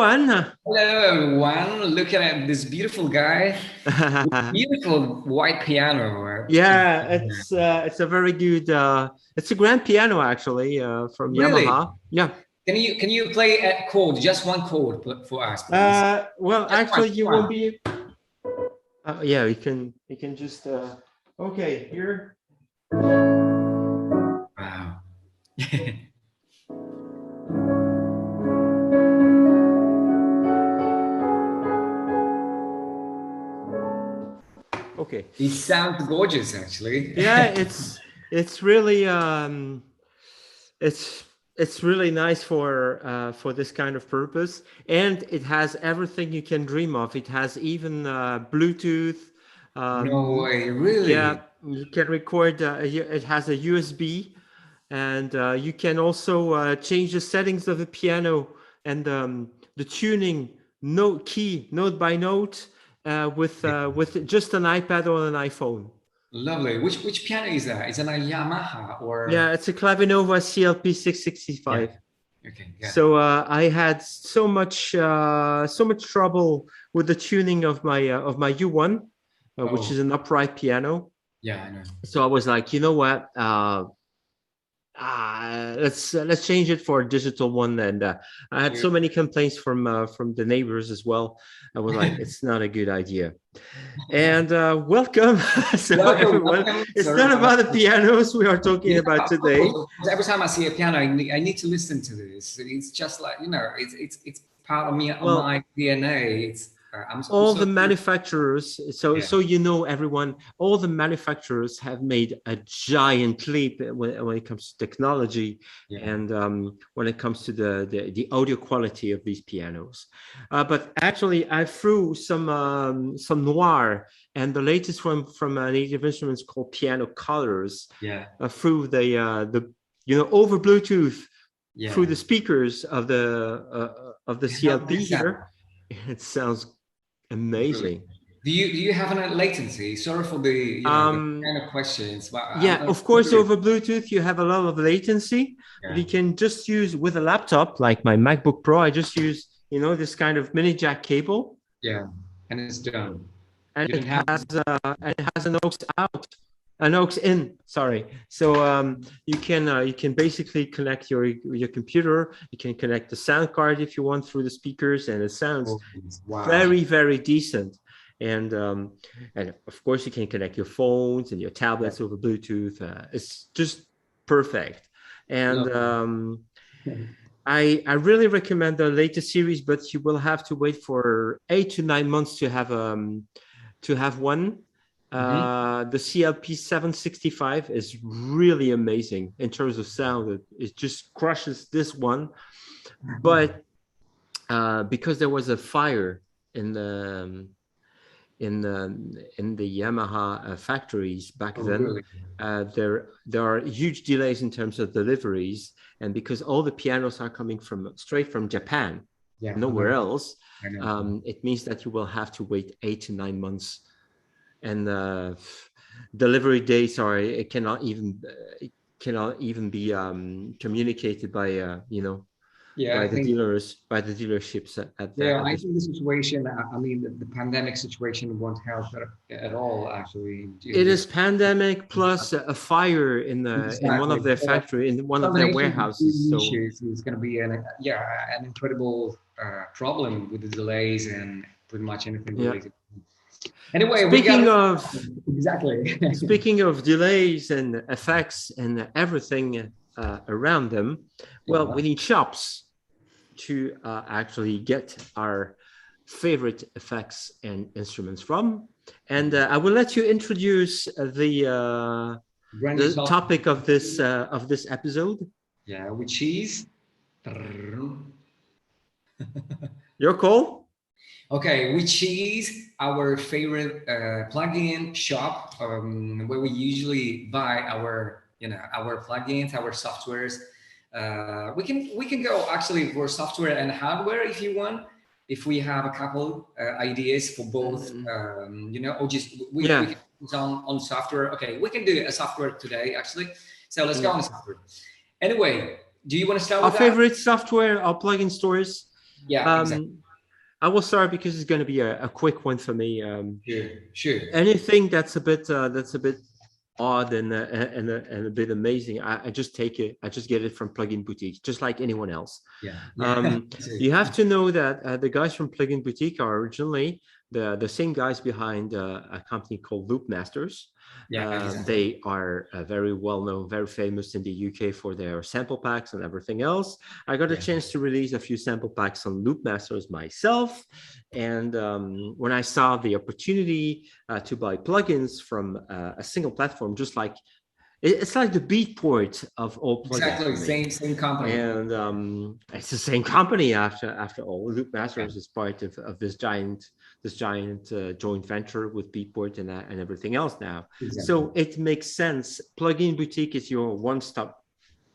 everyone. Hello, everyone. Looking at this beautiful guy, beautiful white piano. Yeah, it's a very good it's a grand piano actually from Really? Yamaha. Yeah. Can you play a chord, just one chord for us, please? Well, Just one. actually you won't be yeah, you can just okay, here. Wow. Okay. It sounds gorgeous, actually. Yeah, it's really it's it's really nice for this kind of purpose, and it has everything you can dream of. It has even Bluetooth. No um, way, really? yeah, you can record. It has a USB, and you can also change the settings of the piano and the tuning note by note with just an iPad or an iPhone. Lovely. Which piano is that? Is it a Yamaha Yeah, or? it's a Clavinova CLP Yeah. 665. Okay, got it. So I had so much trouble with the tuning of my U1, which Oh, is an upright piano. yeah, I know. So I was like, you know what? Let's change it for a digital one. And I had so many complaints from the neighbors as well. I was like, it's not a good idea. And welcome. So Welcome, everyone, welcome, it's sir. not about the pianos we are talking Yeah, about of today. course. Every time I see a piano, I need to listen to this. It's just like it's part of me, of Well, my DNA. I'm all so the manufacturers, yeah, so you know, everyone, all the manufacturers have made a giant leap when it comes to technology, yeah. and when it comes to the audio quality of these pianos. But actually I threw some noir, and the latest one from Native Instruments called Piano Colors, Yeah, through the over Bluetooth, through yeah. the speakers of the How did CLP it sound? here. It sounds Really? amazing. Do you have a latency? Sorry for the Um, kind of questions, but yeah, I'm of course, curious. over Bluetooth, you have a lot of latency, but Yeah, you can just use with a laptop like my MacBook Pro. I just use, this kind of mini jack cable, yeah, and it's done. and You don't have. it has an aux out, an aux in. Sorry. So you can basically connect your computer. You can connect the sound card if you want through the speakers, and it sounds Oh, wow. very decent. And of course you can connect your phones and your Yeah, tablets over Bluetooth. It's just perfect. And lovely. I really recommend the latest series, but you will have to wait for 8 to 9 months to have one. Hmm. The CLP 765 is really amazing in terms of sound. It just crushes this one. But because there was a fire in the in the Yamaha factories back Oh, then, really? there are huge delays in terms of deliveries, and because all the pianos are coming from straight from Japan, Yeah, I nowhere know. else, I know. it means that you will have to wait 8 to 9 months, and delivery dates are it cannot even be communicated Yeah, by I the think. dealers, by the dealerships Yeah, at I this. think the situation. I mean, the pandemic situation won't help at all. Actually, in It this. is pandemic plus a fire in one Exactly. of their So factory, in one of their combination of warehouses. two So issues is going to be an incredible problem with the delays and pretty much anything yeah. related. Anyway, we Speaking got of exactly. speaking of delays and effects and everything around them, well, Yeah. we need shops to actually get our favorite effects and instruments from. And I will let you introduce Brand new the software. topic of this episode. Yeah, which is Your call. okay, which is our favorite plugin shop where we usually buy our plugins, our softwares. We can go actually for software and hardware if you want. If we have a couple ideas for both, or just we Yeah. can focus on software. Okay, we can do a software today actually. So let's go Yeah. on software. Anyway, do you want to start Our with that? favorite software, our plugin stores. Yeah, exactly. I will start because it's going to be a quick one for me. Sure, sure. Anything that's a bit odd and a bit amazing, I just take it. I just get it from Plugin Boutique, just like anyone else. Yeah, yeah. Um, you have to know that the guys from Plugin Boutique are originally the same guys behind a company called Loop Masters. Yeah, exactly. They are very well known, very famous in the UK for their sample packs and everything else. I got a Yeah, chance to release a few sample packs on Loop Masters myself. And when I saw the opportunity to buy plugins from a single platform, just like it's like the Beatport of all plugins exactly. for me. Same company. And it's the same company after all. Loop Masters is part of this giant joint venture with Beatport and everything else now. Exactly. So it makes sense. Plugin Boutique is your one-stop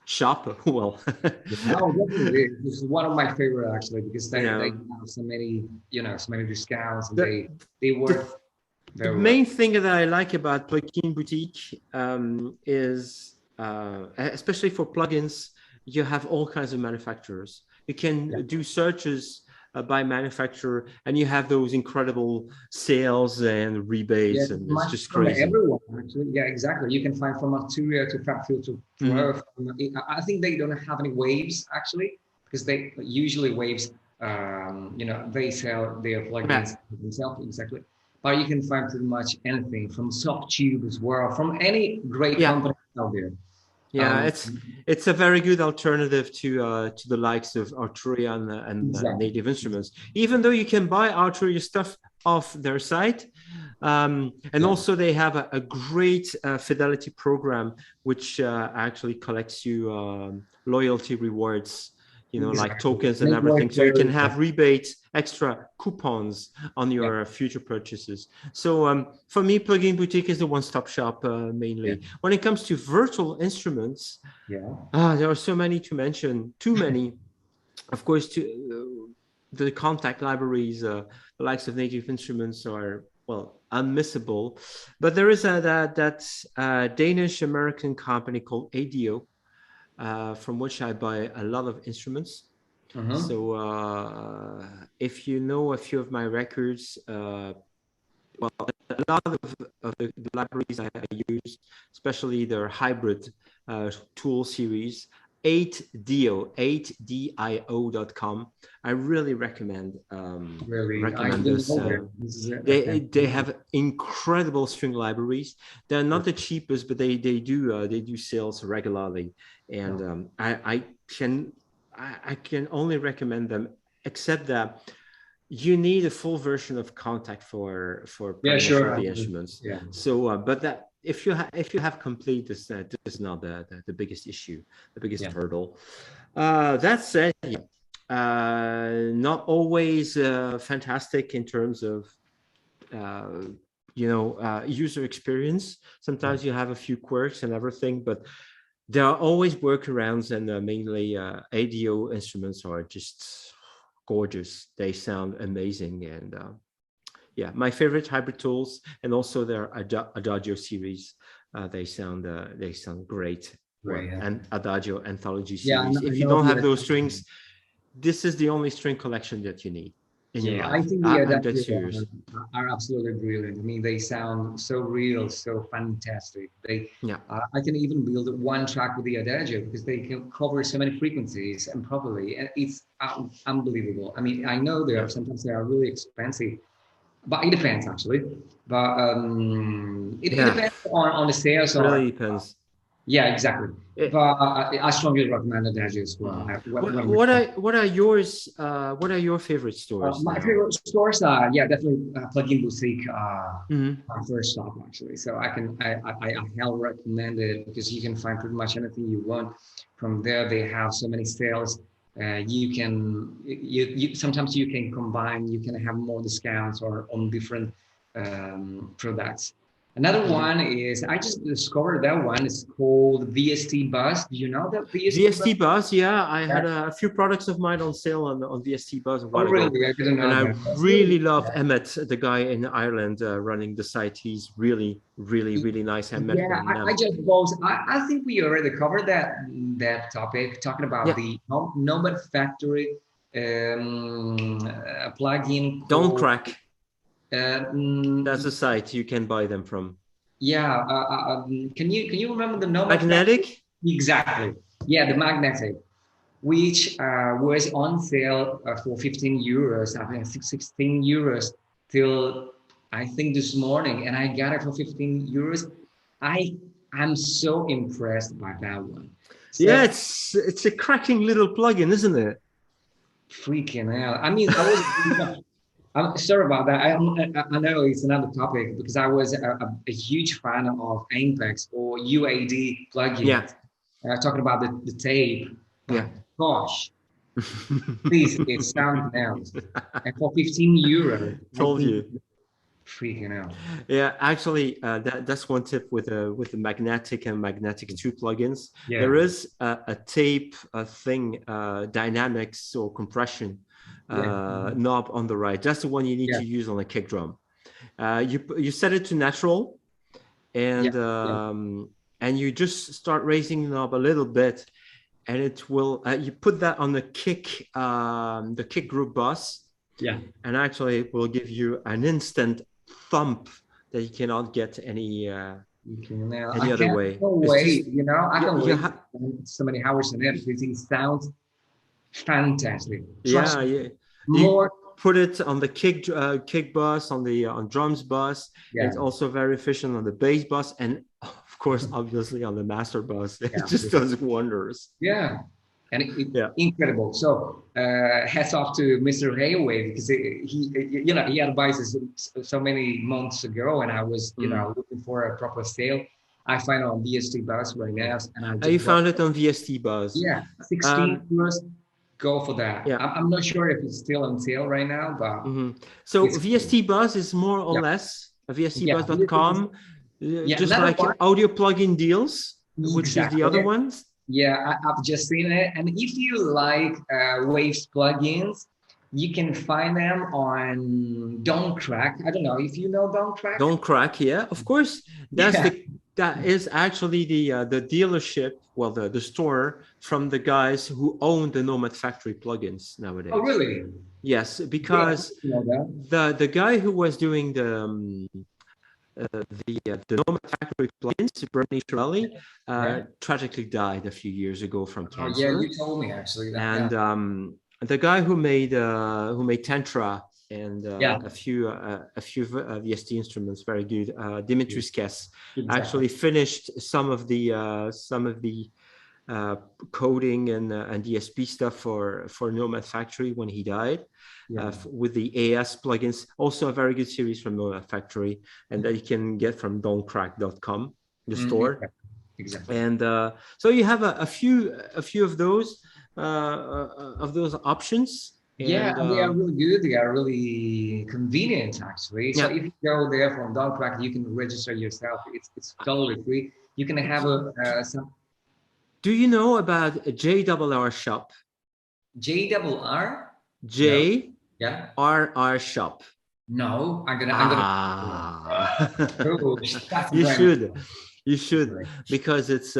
shop. Well, Oh, definitely. This is one of my favorite actually because you they know have so many, so many discounts and the they the work the very well. main thing that I like about Plugin Boutique is, especially for plugins, you have all kinds of manufacturers. You Yeah. can do searches by manufacturer, and you have those incredible sales and Yeah, rebates, pretty and it's much just from crazy. everyone actually. Yeah, exactly. You can find from Arturia to Fabfield to Mm-hmm. Pro. I think they don't have any waves actually because they usually waves. They sell their Yeah, plugins themselves exactly. But you can find pretty much anything from Softube as well, from any great yeah. company out there. Yeah, Um, it's a very good alternative to the likes of Arturia and exactly. Native Instruments. Even though you can buy Arturia stuff off their site, and Yeah. also they have a great fidelity program which actually collects you loyalty rewards, like Exactly. tokens and Make work everything, so you can very have rebates, extra coupons on yeah, your future purchases. So for me, Plugin Boutique is the one-stop shop yeah, mainly. When it comes to virtual instruments, yeah. there are so many to mention, too many. Of course, the contact libraries, the likes of Native Instruments are, well, unmissable. But there is that Danish American company called ADO, from which I buy a lot of instruments. Uh-huh. So if you know a few of my records, a lot of the libraries I use, especially their hybrid tool series, 8dio.com. I really Really, I recommend didn't this. know that. This is it. They have incredible string libraries. They're not the cheapest, but they do sales regularly, and Okay. I can only recommend them. Except that you need a full version of Contact for Yeah, pretty much all sure. the instruments. Yeah, So, but that if you have complete this is not the biggest issue, the biggest yeah, hurdle. That said, not always fantastic in terms of uh, user experience. yeah. Sometimes you have a few quirks and everything, but there are always workarounds, and mainly ADO instruments are just gorgeous. They sound amazing, and yeah, my favorite hybrid tools, and also their Adagio series. They sound great. Great. Yeah, And Adagio anthology yeah. series. I If you know don't the have those strings, this is the only string collection that you need in your yeah. I life. think the I'm dead adaptive serious. are absolutely brilliant. I mean, they sound so real, so fantastic. Yeah, I can even build one track with the adagio because they can cover so many frequencies and properly, and it's unbelievable. I mean, I know yeah. sometimes they are really expensive, but it depends actually. But it Yeah, depends on the sales really or depends. yeah, exactly. But It, I strongly recommend the Dodgers as well. One of my what are your favorite stores my now? favorite stores, yeah, definitely Plugin Boutique, Mhm. my first stop actually. So I hell recommend it because you can find pretty much anything you want from there. They have so many sales. You sometimes you can combine. You can have more discounts or on different products. Another Mhm. one is I just discovered that one is called VST Bus. Do you know that VST Bus? VST Buzz, yeah, I Yeah. had a few products of mine on sale on VST Buzz a Oh, while ago, really? I didn't and know I that. That's really really love Emmett, the guy in Ireland running the site. He's really nice. I met yeah, him. I just bought. I think we already covered that topic, talking about Yeah, the Nomad Factory. a plugin Don't called. Crack. That's the site you can buy them from. Yeah. Can you remember the name of that? Magnetic? Exactly. Yeah, the magnetic, which was on sale for 15 euros, I think 16 euros till I think this morning, and I got it for 15 euros. I I'm so impressed by that one. Yeah, So it's a cracking little plugin, isn't it? freaking hell. I mean, I was. I'm sorry about that. I know it's another topic because I was a huge fan of Apex or UAD Yeah, plugins. Talking about the tape, yeah. but gosh, please, it's something else. And for 15 euros, I Told think you. freaking out. Yeah, actually, that's one tip with the Magnetic and Magnetic 2 plugins. Yeah, There is a tape thing, dynamics or compression yeah, knob on the right. That's the one you need yeah, to use on a kick drum. You set it to natural, yeah, and yeah, you just start raising the knob a little bit, and it will. You put that on the kick group bus, yeah. and actually it will give you an instant thump that you cannot get Okay, now I any other can't way. It's just wait. I you, can you wait so many hours on it because it sounds fantastic. Trust yeah, me, you more. put it on the kick bus, on the on drums bus. Yeah, It's also very efficient on the bass bus, and of course obviously on the master bus. It yeah, just does wonders. yeah. And Yeah. incredible. So hats off to Mr. Hayway because he advises so many months ago, and I was Mm. looking for a proper sale. I find on VST bus right now, and I You just bought. found it on VST bus. Yeah, 16 um euros. Go for that. yeah. I'm not sure if it's still on sale right now, but So it's cool. VST Bus is more or Yeah, less yeah, VST. VSTbus.com, Yeah, just another like one. audio plugin deals, which is the Exactly. other ones. Yeah, I've just seen it. And if you like Waves plugins, you can find them on Don't Crack. I don't know if you know Don't Crack. Don't Crack, yeah, of course. Yeah. That is actually the dealership, well, the store from the guys who own the Nomad Factory plugins Oh, nowadays. really? Yes, Yeah, I because didn't know that. the guy who was doing the Nomad Factory plugins, Bernie Torelli, Yeah. tragically died a few years ago from Oh, yeah, cancer. you told me actually that. Yeah. And the guy who made Tantra and Yeah, a few VST instruments, very good. Dimitris Kes exactly. actually finished some of the coding and DSP stuff for Nomad Factory when he died. Yeah. With the AS plugins, also a very good series from Nomad Factory, and that you can get from don'tcrack.com, the store. Exactly. And so you have a few of those options. Yeah, And and they are really good. They are really convenient, actually. So yeah, if you go there from Dog Crack, you can register yourself. It's totally free. You can have some do you know about JRR Shop? JRR. No, yeah, JRR Shop. no. I'm gonna. Ah, Oh, that's a you brand. should. You should, because it's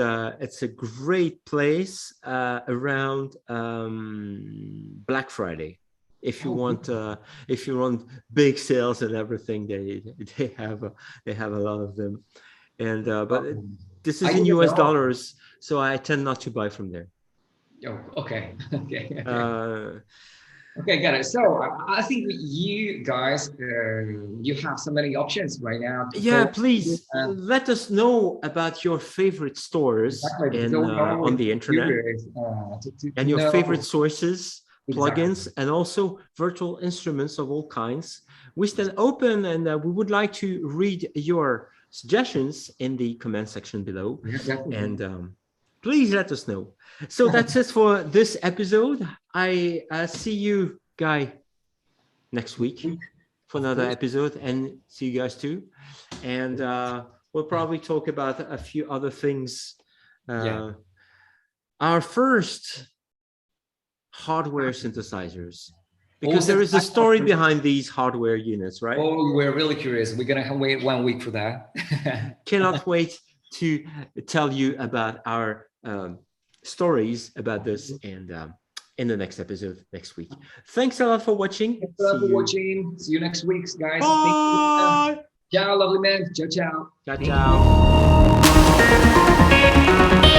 a great place around Black Friday. If you Oh, want big sales and everything, they have a lot of them. And but this I is in didn't US know. dollars, so I tend not to buy from there. Oh, okay, okay, okay. Uh, Okay, got it. So I think you guys, you have so many options right now to yeah, go. please And let us know about your favorite stores exactly, because in I'm on always the internet, curious to and your favorite know sources, exactly. plugins, and also virtual instruments of all kinds. We stand open, and we would like to read your suggestions in the comment section below. Yeah, definitely. And please let us know. So that's it for this episode. I see you, Guy, next week for Of another course. episode, and see you guys too. And we'll probably talk about a few other things. Yeah. Our first hardware synthesizers, because Also, there is a story behind these hardware units, right? oh, we're really curious. We're gonna wait 1 week for that. Cannot wait to tell you about our stories about this. And in the next episode next week. Thanks a lot for watching. Thanks a lot for watching. See you next week, guys. Bye. Ciao, lovely man. Ciao, ciao. Ciao, ciao.